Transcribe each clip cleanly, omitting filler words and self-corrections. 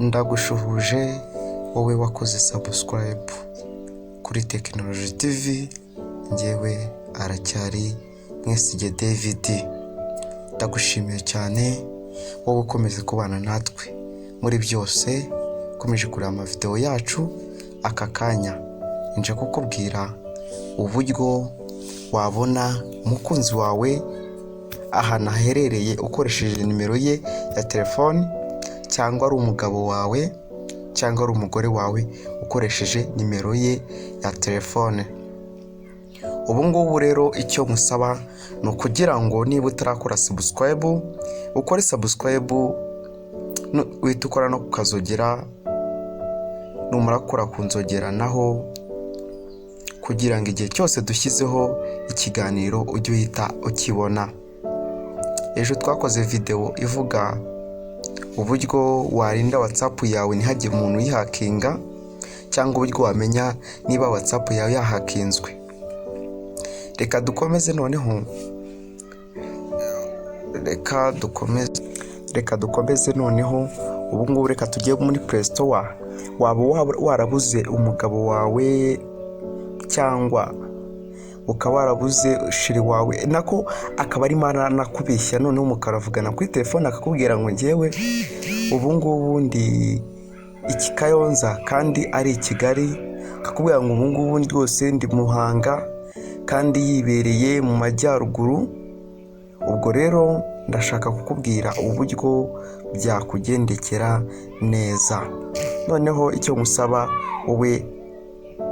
Ndagushuhuje wowe wakoze subscribe kuri Technology TV. Njyewe aracyari Mwesigye David. Ndagushimiye cyane wowe ukomeze kubana natwe muri byose, ukomeje kureba amavideo yacu. Aka kanya nje kukubwira uburyo wabona umukunzi wawe ahantu aherereye ukoresheje nimero ye ya telefone, cyangwa ari umugabo wawe cyangwa ari umugore wawe ukoresheje nimero ye ya telefone. Ubu ngubu rero icyo musaba ni ukugira ngo niba utarakora subscribe ukore subscribe, uhita ukora no kukazogera, numara gukora kunzogera naho, kugira ngo igihe cyose dushyizeho ikiganiro ujye uhita ukibona. Ejo twakoze video ivuga uburyo warinda WhatsApp yawe ntihagire umuntu uyihakinga, cyangwa uburyo wamenya niba WhatsApp yawe yahakinzwe. Reka dukomeze noneho, reka dukomeze noneho. Ubu ngubu reka tujye muri Play Store. Waba warabuze umugabo wawe, cyangwa ukaba warabuze shiri wawe, nako akaba ari mana kubeshya, noneho mukaravugana kuri telefone akakubwira ngo njyewe ubu ngubu ndi iki Kayonza kandi ari i Kigali, akakubwira ngo ubu ngubu rwose ndi Muhanga kandi yibereye mu majyaruguru. Ubwo rero ndashaka kukubwira uburyo byakugendekera neza. Noneho icyo musaba wowe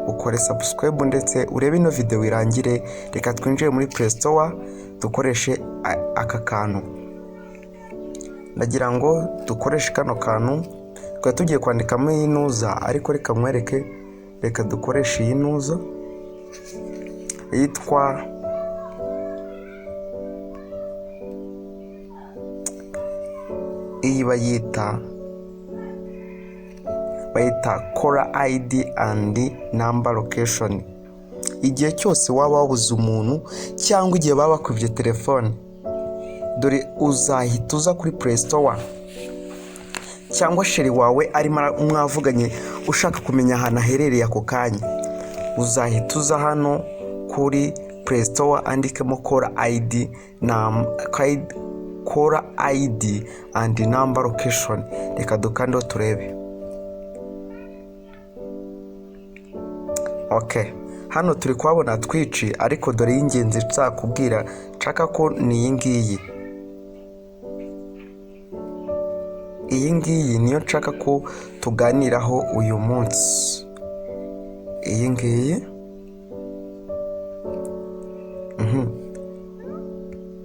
ukore subscribe ndetse urebe ino video irangire. Reka twinjire muri Play Store dukoreshe aka kantu. Ndagira ngo dukoreshe kano kantu, twa tugiye kwandikamo inuza, ariko reka mwereke. Reka dukoreshe iyi nuza yitwa iyi bayita caller ID and number location. Igihe cyose waba wabuze umuntu cyangwa igihe baba bakwibye telefone, dore uzahita uza kuri Play Store, cyangwa sheri wawe arimo mwavuganye ushaka kumenya ahantu aherereye ako kanya, uzahita uza hano kuri Play Store andikemo caller ID and number location. Reka dukandeho turebe. Okay, hano turi kuhabona twici, ariko dore y'ingenzi nzakubwira nshaka ko ni iyi ngiyi. Iyi ngiyi niyo nshaka ko tuganiraho uyu munsi. Iyi ngiyi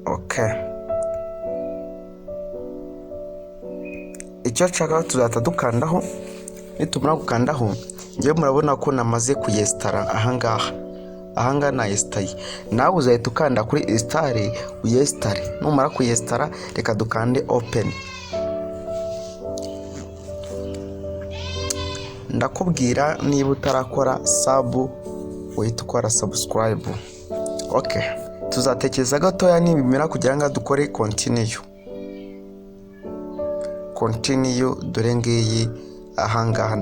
okay, icyo nshaka tuzahita dukandaho. Nitumara gukandaho, ngiye murabona ko namaze kuyestara ahangaha na yestaye. Nawe uzahita ukanda kuri install uyestare. Numara kuyestara, reka dukande open. Ndakubwira niba utarakora sub uhita ukora subscribe. Okay, tuzatekereza gatoya nibimera kugira ngo dukore continue. Dore ngiyi ahangaha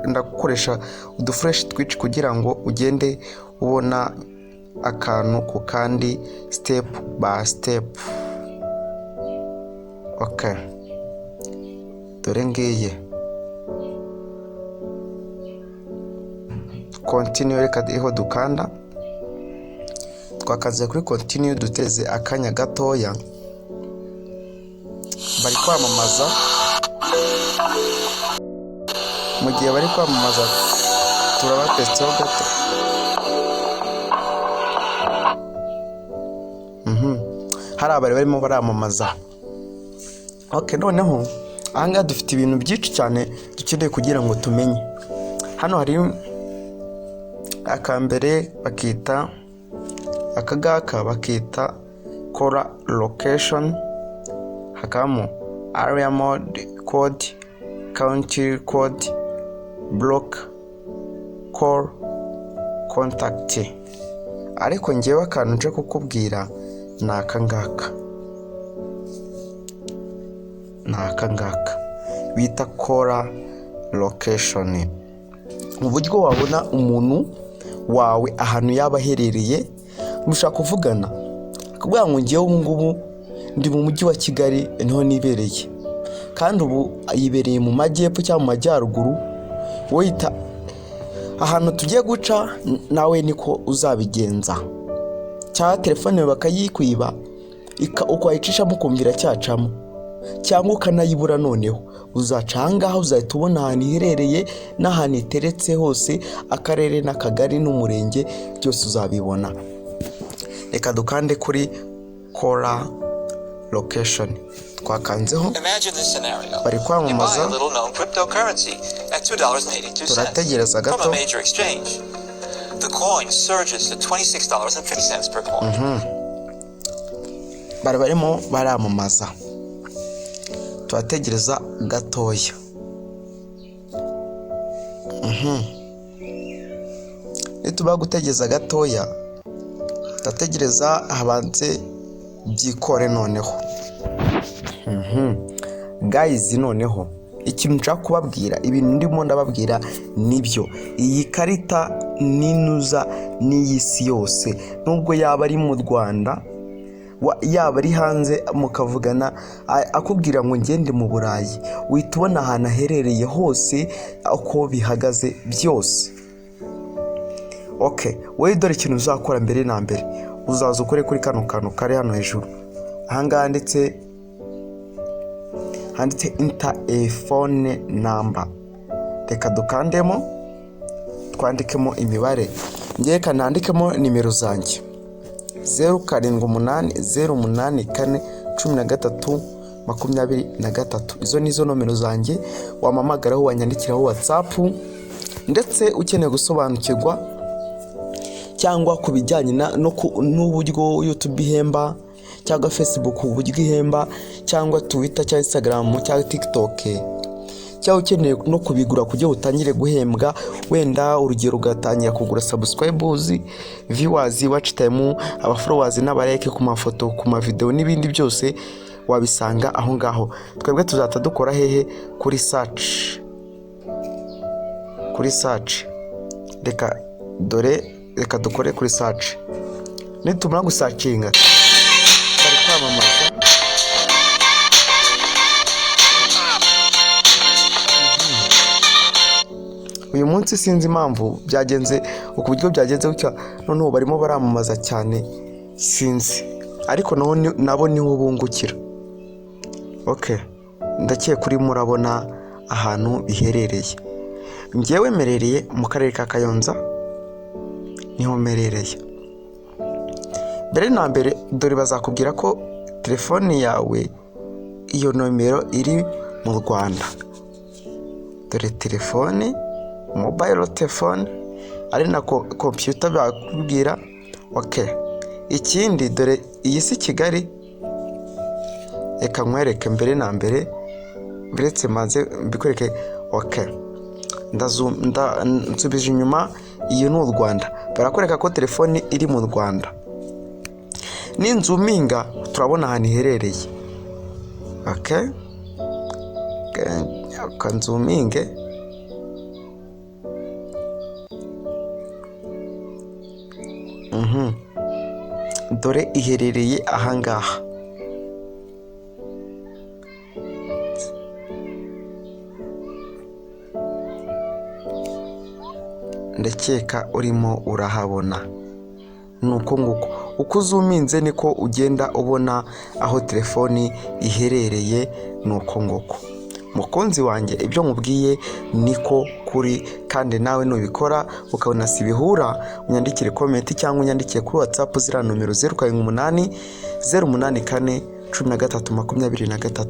ndagukoresha udufresh twitch kugira ngo ugende ubona akantu ku kandi step by step. Okay, dore ngiyi continue. Reka iho dukanda, twakaze kuri continue, duteze akanya gatoya. Bari kwamamaza. Mu gihe bari kwamamaza turabatesteho gato. Hari abari barimo baramamaza. Okay, noneho ahangaha dufite ibintu byinshi cyane dukeneye kugira ngo tumenye. Hano hari akambere bakita akagaka bakita caller location, hakamo area code, country code, block, call, contact. Ariko ngewe akantu nje kukubwira ni akangaka. bita kora location. Mu buryo wabona umuntu wawe ahantu yaba aherereye mushaka kuvugana, akubwira ngo ngiye ubu ngubu ndi mu mujyi wa Kigali niho nibereye, kandi ubu yibereye mu majyepfo cyangwa mu majyaruguru, wita ahantu tugiye guca nawe niko uzabigenza. Cyangwa telefone bakayikwiba ukayicishamo ukumvira cyacamo, cyangwa ukanayibura, noneho uzaca ahangaha uzahita ubona ahantu iherereye n'ahantu iteretse hose, akarere n'akagari n'umurenge byose uzabibona. Reka dukande kuri kora location, twakanzeho bari kwamamaza, turategereza gato. The coin surges to $26.50 per coin. Barimo baramamaza, turategereza gatoya. Nituba gutegereza gatoya, turategereza habanze byikore noneho. Guys, noneho ikintu nshaka kubabwira, ibintu ndimo ndababwira nibyo. Iyi karita ninuza n'iy'isi yose, nubwo yaba ari mu Rwanda, yaba ari hanze mukavugana, akubwira ngo ngende mu Burayi, uhita ubona ahantu aherereye hose uko bihagaze byose. Wowe dore ikintu uzakora mbere na mbere, uzaza ukore kuri kano kantu kari hano hejuru, ahangaha handitse enter a phone number. Reka dukandemo, twandikemo imibare. Ngiye kanandikemo nimero zanjye 0788481323. Izo nizo nomero zanjye wamamagaraho, wanyandikiraho WhatsApp, ndetse ukeneye gusobanukirwa cyangwa kubijyanye n'uburyo YouTube ihemba, cyangwa Facebook uburyo ihemba, cyangwa Twitter cyangwa Instagram cyangwa TikTok, cyangwa ukeneye no kubigura kugira utangire guhembwa, wenda urugero ugatangira kugura subscribers, viewers, watch time, abafollowers n'abareke ku mafoto, ku mavideo n'ibindi byose wabisanga aho ngaho. Twebwe tuzata dukora hehe? Kuri search. Reka dukore kuri search. Nitumara gusacinga bari kwamamaza. Uyu munsi sinzi impamvu byagenze uko buryo byagenze gutya, noneho barimo baramamaza cyane, sinzi, ariko nabo niho bungukira. Ndakeye kuri murabona ahantu biherereye. Ngewe merereye mu karere ka Kayonza, niho merereye. Mbere na mbere, dore bazakubwira ko telefone yawe iyo nomero iri mu Rwanda. Dore telefone, mobile telephone, ari na computer bakubwira. Ikindi, dore iyi si Kigali. Reka nkwereke mbere na mbere, biretse maze mbikwereke. Nsubije inyuma, iyi ni u Rwanda. Barakwereka ko telefone iri mu Rwanda. Ninzuminga turabona ahantu iherereye. Kanzuminge. Dore iherereye ahangaha. Ndakeka urimo urahabona. Nuko nguko uko uzuminze niko ugenda ubona aho telefoni iherereye. Nuko nguko mukunzi wanjye, ibyo nkubwiye niko kuri, kandi nawe nubikora ukabona si bihura, unyandikire comment cyangwa unyandikire kuri WhatsApp zira nomero 0788081323.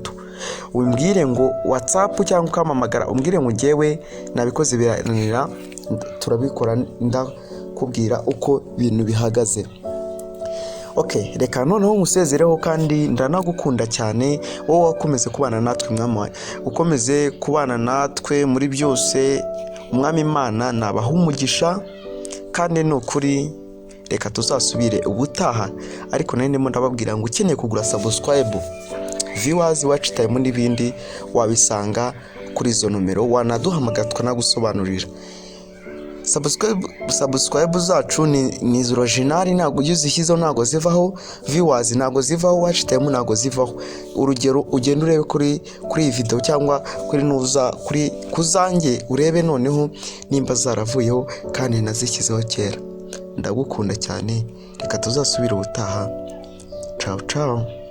Umbwire ngo WhatsApp cyangwa ukamamagara, umbwire ngo ngewe nabikoze biranira, turabikora, ndakubwira uko ibintu bihagaze. Reka noneho musezereho, kandi ndanagukunda cyane wowe wakomeze kubana natwe mwami, ukomeze kubana natwe muri byose. Umwami Imana nabaha umugisha, kandi nukuri reka tuzasubire ubutaha. Ariko nari ndimo ndababwira ngo ukeneye kugura subscribe, viewers, watch time n'ibindi wabisanga kuri izo nomero, wanaduhamagara tukanagusobanurira. Subscribe zacu ni original, ntabwo uzishyizeho ntabwo zivaho, viewers ntabwo zivaho, watch time ntabwo zivaho. Urugero ugenda urebe kuri iyi video cyangwa kuri nuza kuri kuzange urebe noneho nimba zaravuyeho kandi nazishyizeho kera. Ndagukunda cyane, reka tuzasubire ubutaha. Ciao ciao.